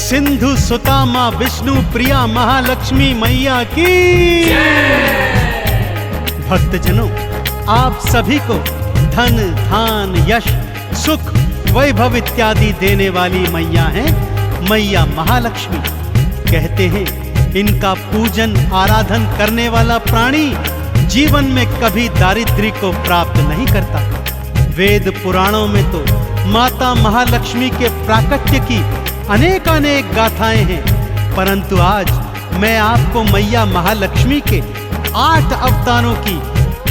सिंधु सुता मां विष्णु प्रिया महालक्ष्मी मैया की। भक्तजनों, आप सभी को धन धान यश सुख वैभव इत्यादि देने वाली मैया हैं मैया महालक्ष्मी। कहते हैं इनका पूजन आराधन करने वाला प्राणी जीवन में कभी दारिद्र्य को प्राप्त नहीं करता। वेद पुराणों में तो माता महालक्ष्मी के प्राकट्य की अनेक गाथाएं हैं, परंतु आज मैं आपको मैया महालक्ष्मी के 8 अवतारों की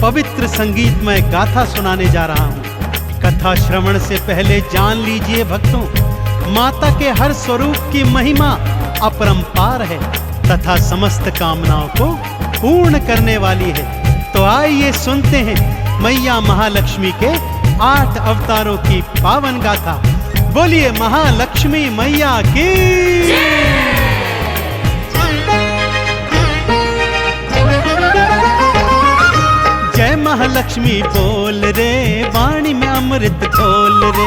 पवित्र संगीतमय गाथा सुनाने जा रहा हूं। कथा श्रवण से पहले जान लीजिए भक्तों, माता के हर स्वरूप की महिमा अपरंपार है तथा समस्त कामनाओं को पूर्ण करने वाली है। तो आइए सुनते हैं मैया महालक्ष्मी के 8 अवतारों की पावन गाथा। बोलिए महालक्ष्मी मैया की। जय महालक्ष्मी बोल रे, वाणी में अमृत घोल रे,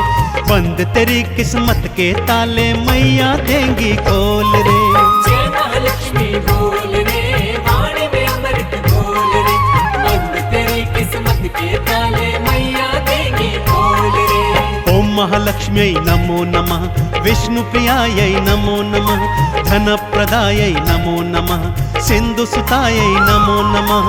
बंद तेरी किस्मत के ताले मैया देंगी खोल रे। जय महालक्ष्मी बोल रे, वाणी में अमृत घोल रे, बंद तेरी किस्मत के ताले मैया देंगी खोल रे। ओम महालक्ष्म्यै नमो नमः, विष्णु प्रियायै नमो नमः, धन प्रदायै नमो नमः, सिंधु सुतायै नमो नमः।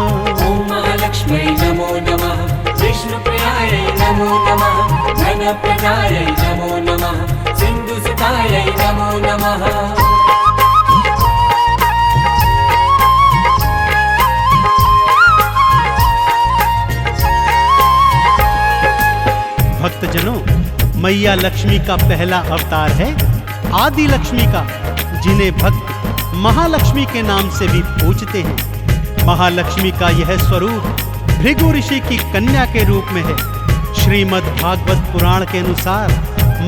ओम महालक्ष्मी नमो नमः, विष्णु प्रियायै नमो नमः, धन प्रदायै नमो नमः, सिंधु सुतायै नमो नमः। भक्तजनों, मैया लक्ष्मी का पहला अवतार है आदि लक्ष्मी का, जिन्हें भक्त महालक्ष्मी के नाम से भी पूजते हैं। महालक्ष्मी का यह स्वरूप भृगु ऋषि की कन्या के रूप में है। श्रीमद् भागवत पुराण के अनुसार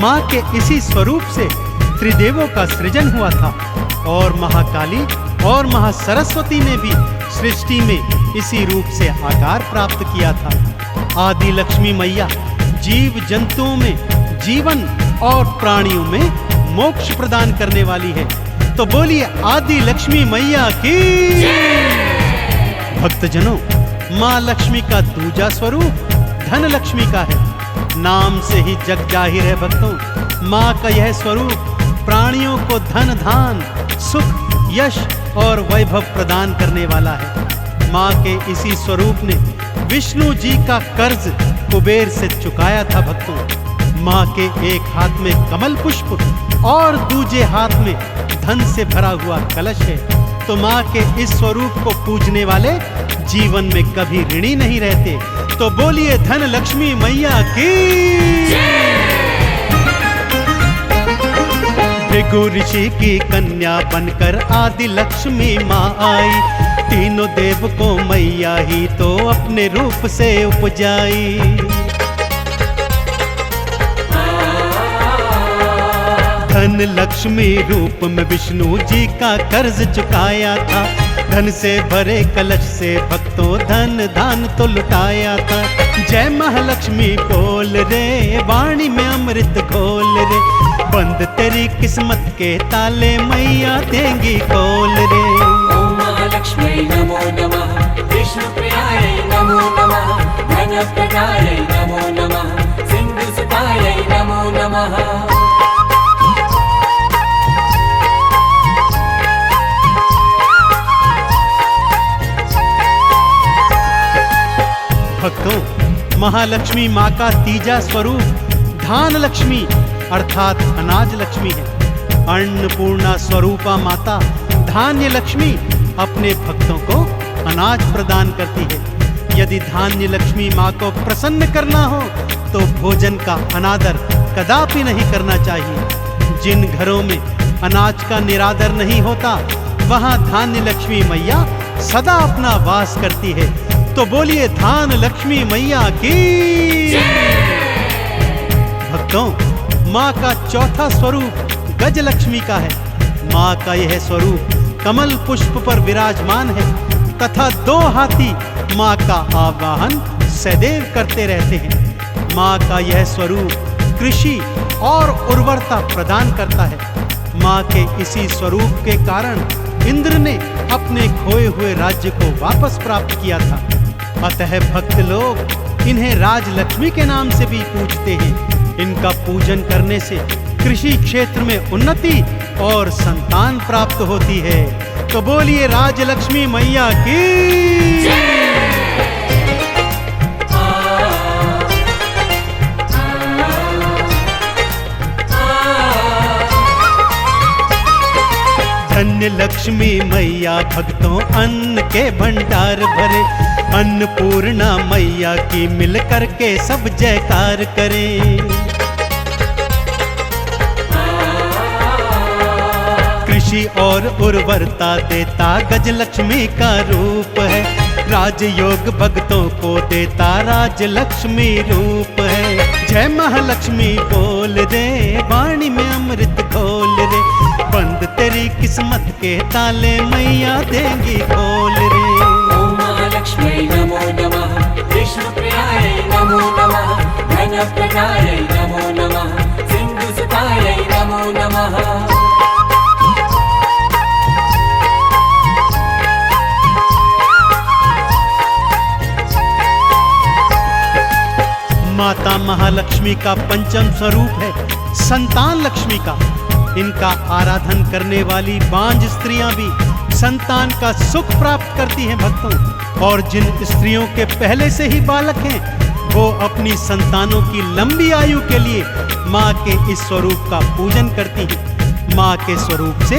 मां के इसी स्वरूप से त्रिदेवों का सृजन हुआ था और महाकाली और महासरस्वती ने भी सृष्टि में इसी रूप से आकार प्राप्त किया था। आदि लक्ष्मी मैया जीव जंतुओं में जीवन और प्राणियों में मोक्ष प्रदान करने वाली है। तो बोलिए आदि लक्ष्मी मैया की। भक्तजनों, मां लक्ष्मी का दूजा स्वरूप धन लक्ष्मी का है। नाम से ही जग जाहिर है भक्तों, मां का यह स्वरूप प्राणियों को धन धान सुख यश और वैभव प्रदान करने वाला है। मां के इसी स्वरूप ने विष्णु जी का कर्ज कुबेर से चुकाया था भक्तों। मां के एक हाथ में कमल पुष्प और दूजे हाथ में धन से भरा हुआ कलश है। तो मां के इस स्वरूप को पूजने वाले जीवन में कभी ऋणी नहीं रहते। तो बोलिए धन लक्ष्मी मैया की। भृगु ऋषि की कन्या बनकर आदि लक्ष्मी मां आई, तीनों देव को मैया ही तो अपने रूप से उपजाई। धन लक्ष्मी रूप में विष्णु जी का कर्ज चुकाया था, धन से भरे कलश से भक्तों धन दान तो लुटाया था। जय महालक्ष्मी बोल रे, वाणी में अमृत घोल रे, बंद तेरी किस्मत के ताले मैया देंगी खोल रे। ओम महालक्ष्मी नमो नमः, विष्णु प्रियायै नमो नमः, धन प्रदायै नमो नमः, सिंधु सुतायै नमो नमः। भक्तों, महालक्ष्मी मां का तीजा स्वरूप धान लक्ष्मी अर्थात अनाज लक्ष्मी है। अन्नपूर्णा स्वरूपा माता धान्य लक्ष्मी अपने भक्तों को अनाज प्रदान करती है। यदि धान्य लक्ष्मी मां को प्रसन्न करना हो तो भोजन का अनादर कदापि नहीं करना चाहिए। जिन घरों में अनाज का निरादर नहीं होता वहां धान्य लक्ष्मी मैया सदा अपना वास करती है। तो बोलिए धान लक्ष्मी मैया की। भक्तों, मां का चौथा स्वरूप गज लक्ष्मी का है। मां का यह स्वरूप कमल पुष्प पर विराजमान है तथा 2 हाथी माँ का आवाहन सदैव करते रहते हैं। माँ का यह स्वरूप कृषि और उर्वरता प्रदान करता है। माँ के इसी स्वरूप के कारण इंद्र ने अपने खोए हुए राज्य को वापस प्राप्त किया था। अतः भक्त लोग इन्हें राजलक्ष्मी के नाम से भी पूजते हैं। इनका पूजन करने से कृषि क्षेत्र में उन्नति और संतान प्राप्त होती है। तो बोलिए राजलक्ष्मी मैया की। धन्य लक्ष्मी मैया भक्तों अन्न के भंडार भरे, अन्नपूर्णा मैया की मिल करके सब जयकार करें। कृषि और उर्वरता देता गजलक्ष्मी का रूप है, राजयोग भक्तों को देता राजलक्ष्मी रूप है। जय महालक्ष्मी बोल रे, वाणी में अमृत घोल रे, बंद तेरी किस्मत के ताले मैया देंगी खोल रे। ओम महालक्ष्मी नमो नमः, विष्णु प्रियाय नमो नमः, धन प्रदाय नमो नमः, सिंधु सुताय नमो नमः। माता महालक्ष्मी का पंचम स्वरूप है संतान लक्ष्मी का। इनका आराधन करने वाली बांझ स्त्रियां भी संतान का सुख प्राप्त करती हैं भक्तों। और जिन स्त्रियों के पहले से ही बालक हैं, वो अपनी संतानों की लंबी आयु के लिए माँ के इस स्वरूप का पूजन करती हैं। माँ के स्वरूप से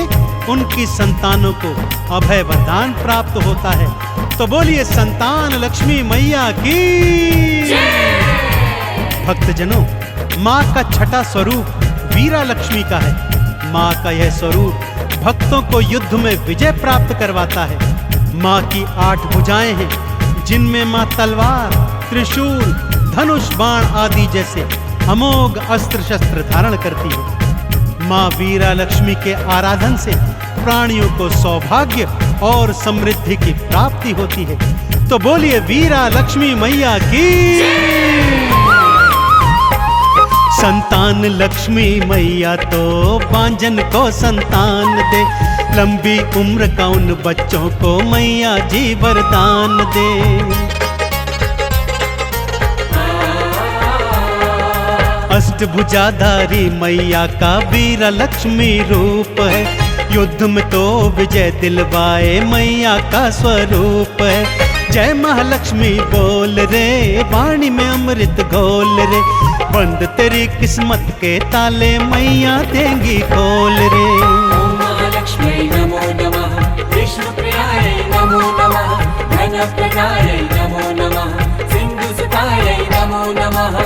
उनकी संतानों को अभय वरदान प्राप्त होता है। तो बोलिए संतान लक्ष्मी मैया की। भक्तजनों, माँ का छठा स्वरूप वीरा लक्ष्मी का है। माँ का यह स्वरूप भक्तों को युद्ध में विजय प्राप्त करवाता है। माँ की 8 भुजाएं हैं, जिनमें माँ तलवार, त्रिशूल, धनुष, बाण आदि जैसे अमोघ अस्त्र शस्त्र धारण करती है। माँ वीरा लक्ष्मी के आराधन से प्राणियों को सौभाग्य और समृद्धि की प्राप्ति होती है। तो बोलिए वीरा लक्ष्मी मैया की। संतान लक्ष्मी मैया तो बांझन को संतान दे, लंबी उम्र का उन बच्चों को मैया जी वरदान दे। अष्टभुजाधारी मैया का वीरा लक्ष्मी रूप है, युद्ध में तो विजय दिलवाए मैया का स्वरूप है। जय महालक्ष्मी बोल रे, वाणी में अमृत घोल रे, बंद तेरी किस्मत के ताले मैया देंगी खोल रे। ओम महालक्ष्मी नमो नमः, विष्णु प्रियाय नमो नमः, धन प्रदाय नमो नमः, सिंधु सुताय नमो नमः।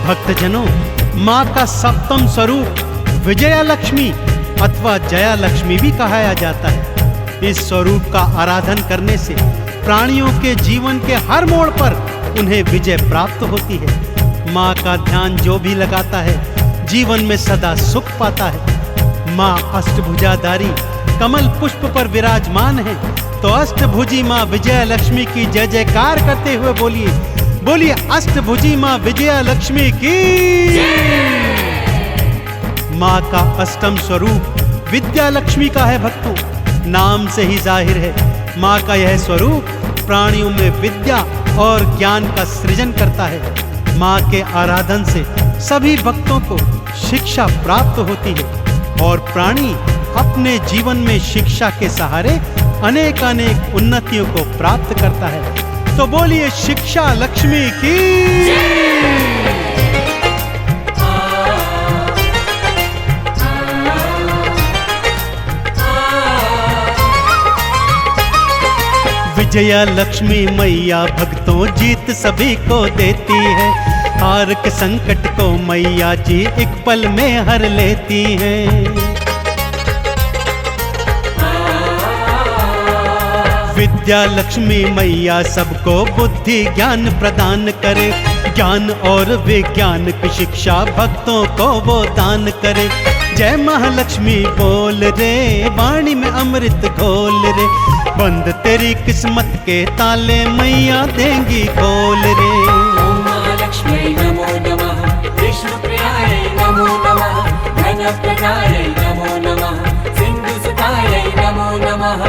भक्तजनों, माँ का सप्तम स्वरूप विजया लक्ष्मी अथवा जया लक्ष्मी भी कहा जाता है। इस स्वरूप का आराधन करने से प्राणियों के जीवन के हर मोड़ पर उन्हें विजय प्राप्त होती है। माँ का ध्यान जो भी लगाता है, जीवन में सदा सुख पाता है। माँ अष्टभुजाधारी कमल पुष्प पर विराजमान है। तो अष्टभुजी माँ विजया लक्ष्मी की जय जयकार करते हुए बोलिए अष्टभुजी माँ विजया लक्ष्मी की। माँ का अष्टम स्वरूप विद्या लक्ष्मी का है भक्तों। नाम से ही जाहिर है, माँ का यह स्वरूप प्राणियों में विद्या और ज्ञान का सृजन करता है। माँ के आराधन से सभी भक्तों को शिक्षा प्राप्त होती है और प्राणी अपने जीवन में शिक्षा के सहारे अनेक उन्नतियों को प्राप्त करता है। तो बोलिए शिक्षा लक्ष्मी की। विजया लक्ष्मी मैया भक्तों जीत सभी को देती है। हार के संकट को मैया जी एक पल में हर लेती हैं। विद्या लक्ष्मी मैया सबको बुद्धि ज्ञान प्रदान करे। ज्ञान और विज्ञान की शिक्षा भक्तों को वो दान करे। जय महालक्ष्मी बोल रे, वाणी में अमृत घोल रे। बंद तेरी किस्मत के ताले मैया देंगी खोल रे। ओम महालक्ष्म्यै नमो नमः, विष्णुप्रियायै नमो नमः, धनप्रदायै नमो नमः, सिन्धुसुतायै नमो नमः।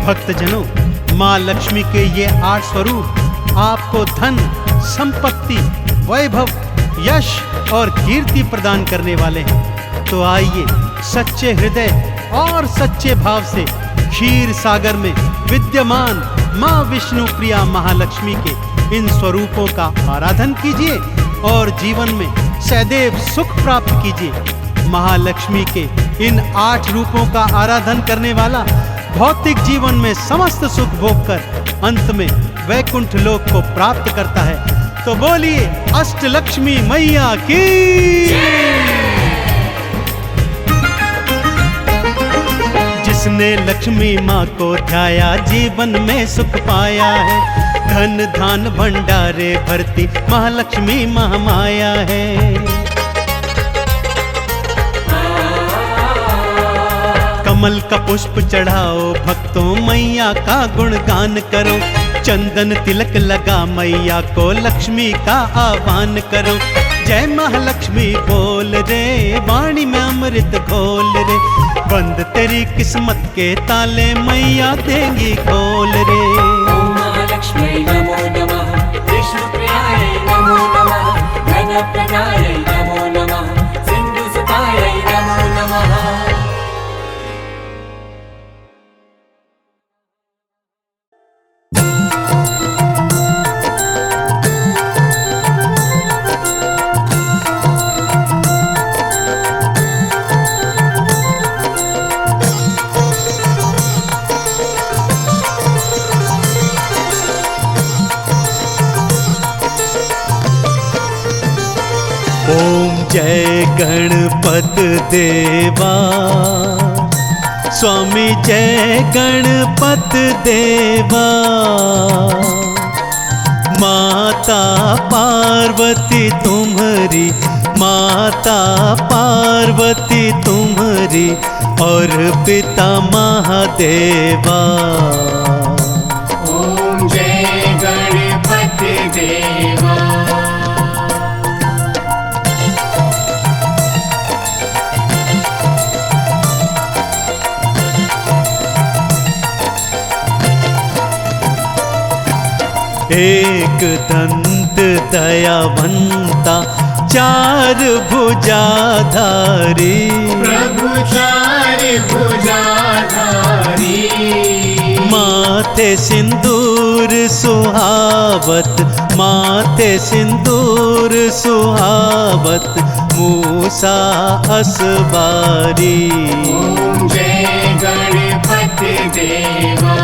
भक्तजनों, माँ लक्ष्मी के ये 8 स्वरूप आपको धन, संपत्ति, वैभव, यश और कीर्ति प्रदान करने वाले हैं। तो आइए सच्चे हृदय और सच्चे भाव से क्षीर सागर में विद्यमान माँ विष्णु प्रिया महालक्ष्मी के इन स्वरूपों का आराधन कीजिए और जीवन में सदैव सुख प्राप्त कीजिए। महालक्ष्मी के इन 8 रूपों का आराधन करने वाला भौतिक जीवन में समस्त सुख भोग कर अंत में वैकुंठ लोक को प्राप्त करता है। तो बोलिए अष्टलक्ष्मी मैया की। जिसने लक्ष्मी माँ को ध्याया जीवन में सुख पाया है। धन धान भंडारे भरती महालक्ष्मी महामाया है। कमल का पुष्प चढ़ाओ भक्तों, मैया का गुणगान करो। चंदन तिलक लगा मैया को, लक्ष्मी का आह्वान करो। जय महालक्ष्मी बोल रे, वाणी में अमृत घोल रे। बंद तेरी किस्मत के ताले मैया देंगी खोल रे। ओम महालक्ष्म्यै नमो नमः, विष्णुप्रियायै नमो नमः, धनप्रदायै नमो नमः, सिन्धुसुतायै नमो नमः। ओम जय गणपत देवा, स्वामी जय गणपत देवा। माता पार्वती तुम्हारी, माता पार्वती तुम्हारी और पिता महादेवा। ओम जय गणपति देवा। एक दंत दयावंता, 4 भुजाधारी। प्रभु 4 भुजाधारी। माथे सिंदूर सुहावत, माथे सिंदूर सुहावत, मूसा असबारी। ओम जय गणपति देवा।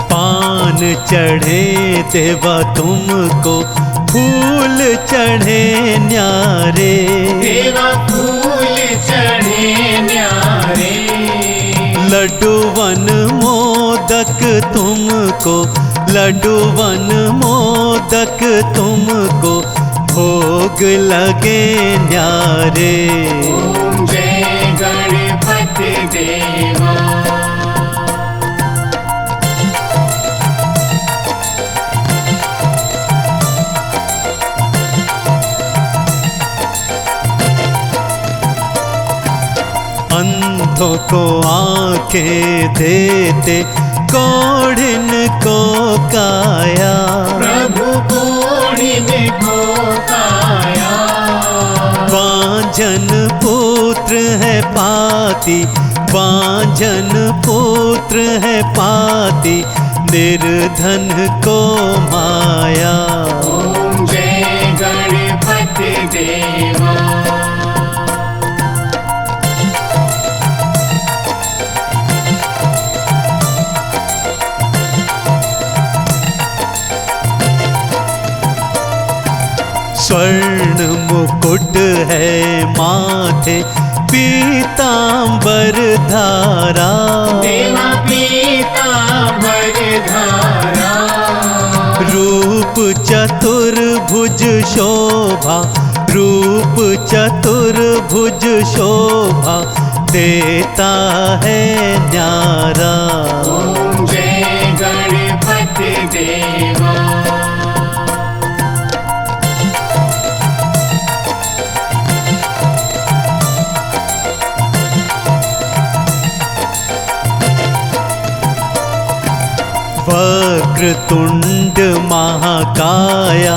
पान चढ़े देवा तुमको, फूल चढ़े न्यारे। देवा फूल चढ़े न्यारे। लड्डूवन मोदक तुमको, लड्डूवन मोदक तुमको, भोग लगे न्यारे। ओम जय गणपति देवा। अंधों को आंखें देते, कोढ़िन को काया। प्रभु कोढ़िन को काया। वांझन पुत्र है पाती, वांझन पुत्र है पाती, निर्धन को माया। ओम जय गणपति देवा। स्वर्ण मुकुट है माथे, पीतांबर धारा। देवा पीतांबर धारा। रूप चतुर्भुज शोभा, रूप चतुर्भुज शोभा, देता है न्यारा। ओम जय गणपति देवा। वक्रतुंड महाकाया,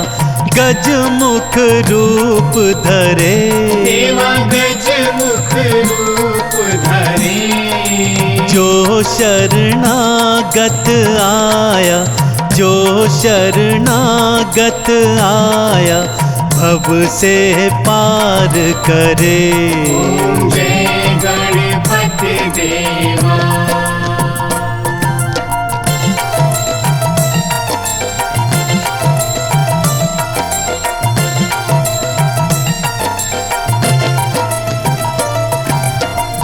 गजमुख रूप धरे। देवा गजमुख रूप धरे। जो शरणागत आया, जो शरणागत आया, भव से पार करे। ओम जय गणपति देवा।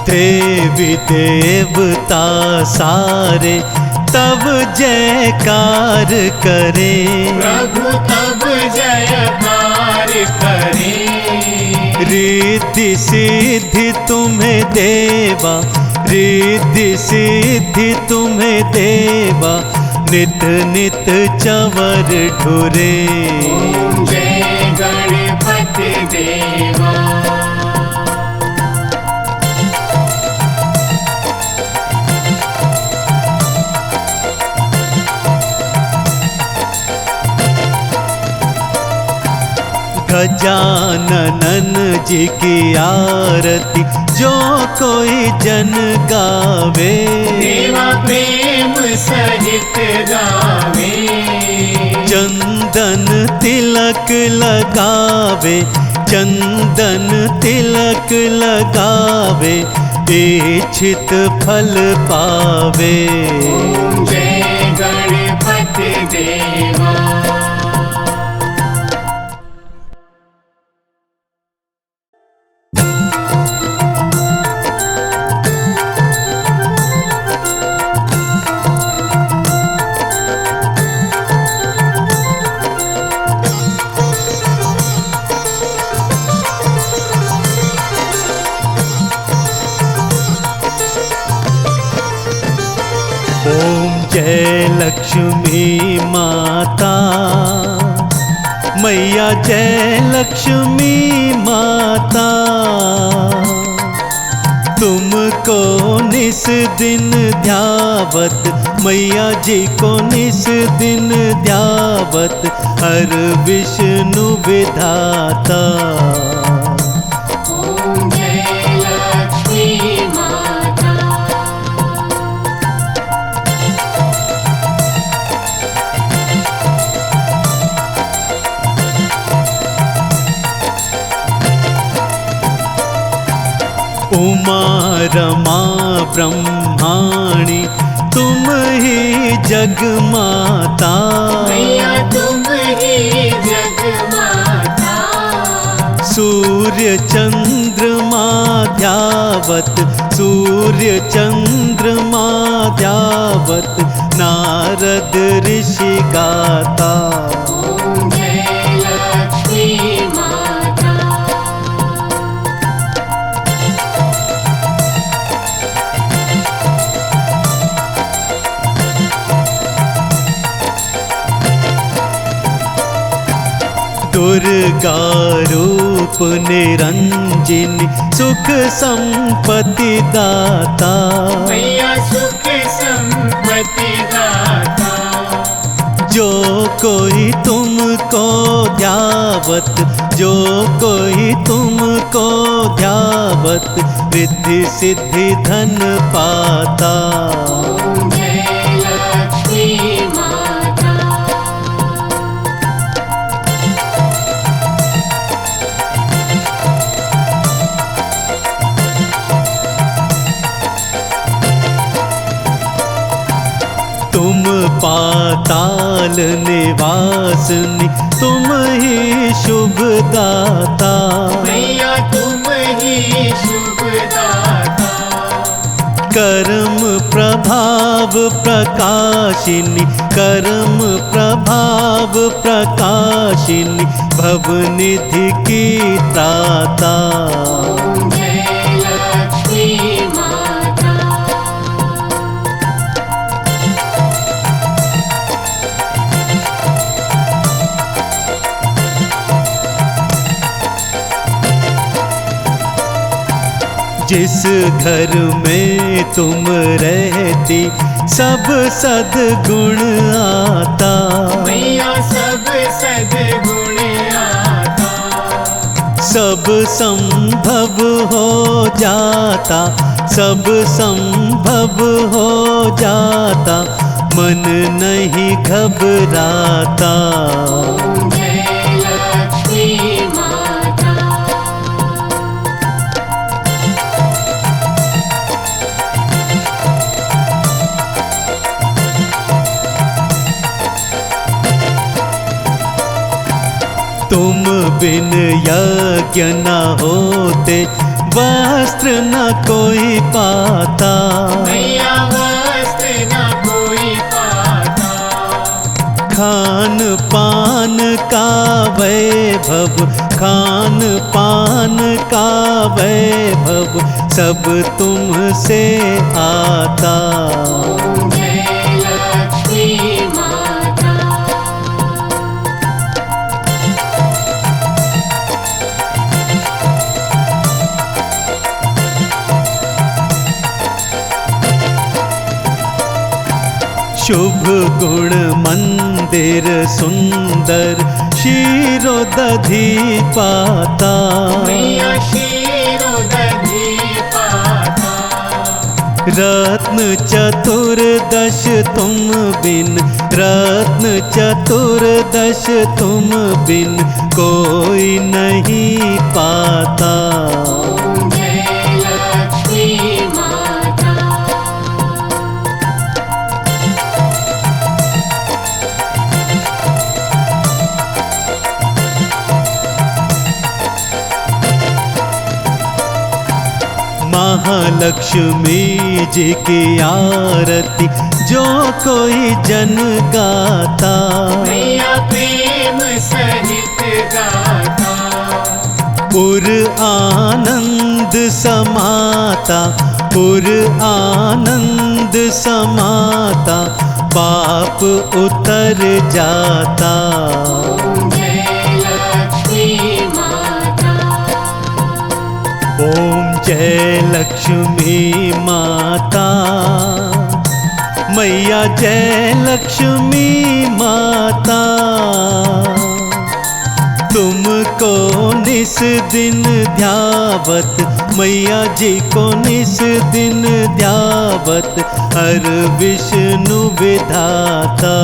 देवी देवता सारे तब जयकार करे। प्रभु तब जयकार करे। रिद्धि सिद्धि तुम्हें देवा, रिद्धि सिद्धि तुम्हें देवा, नित नित चवर ढुरे। ओम जय गणपति देवा। गजानन जी की आरती जो कोई जन गावे। देवा प्रेम सहित गावे। चंदन तिलक लगावे, चंदन तिलक लगावे, इच्छित फल पावे। ओम जय गणपति देवा। ओम जय लक्ष्मी माता, मैया जय लक्ष्मी माता। तुमको निस दिन ध्यावत, मैया जी को निस दिन ध्यावत, हर विष्णु विधाता। ओम जय लक्ष्मी माता। उमा रमा ब्रह्माणी तुम ही जग माता। मैया तुम ही जग माता। सूर्य चंद्रमा ध्यावत, सूर्य चंद्रमा ध्यावत, नारद ऋषि गाता। ओम जय लक्ष्मी माता। दुर्गा रूप निरंजनी सुख संपत्ति दाता। मैया सुख संपत्ति दाता। जो कोई तुमको ध्यावत, जो कोई तुमको ध्यावत, रिद्धि सिद्धि धन पाता। ओम जय लक्ष्मी माता। तुम पाताल कौशल निवासिनी तुम ही शुभदाता। मैया तुम ही शुभदाता। कर्म प्रभाव प्रकाशिनी कर्म प्रभाव प्रकाशिनी भवनिधि की त्राता। जय लक्ष्मी माता। जिस घर में तुम रहती सब सद्गुण आता। मैया सब सद्गुण आता। सब संभव हो जाता सब संभव हो जाता मन नहीं घबराता। जय लक्ष्मी माता। तुम बिन यज्ञ न होते वस्त्र न कोई पाता। मैया वस्त्र न कोई पाता। खान पान का वैभव खान पान का वैभव सब तुमसे आता। जय लक्ष्मी माता। शुभ गुण मंदिर सुंदर शीरो दधी पाता। मैया शीरो दधी पाता। रत्न चतुर्दश तुम बिन रत्न चतुर्दश तुम बिन कोई नहीं पाता। जय लक्ष्मी माता। महालक्ष्मी जी की आरती जो कोई जन गाता। मैया प्रेम सहित गाता। पुर आनंद समाता पुर आनंद समाता पाप उतर जाता। जय लक्ष्मी माता। ओम जय लक्ष्मी माता मैया जय लक्ष्मी माता। तुमको निस दिन ध्यावत मैया जी को निस दिन ध्यावत हर विष्णु विधाता।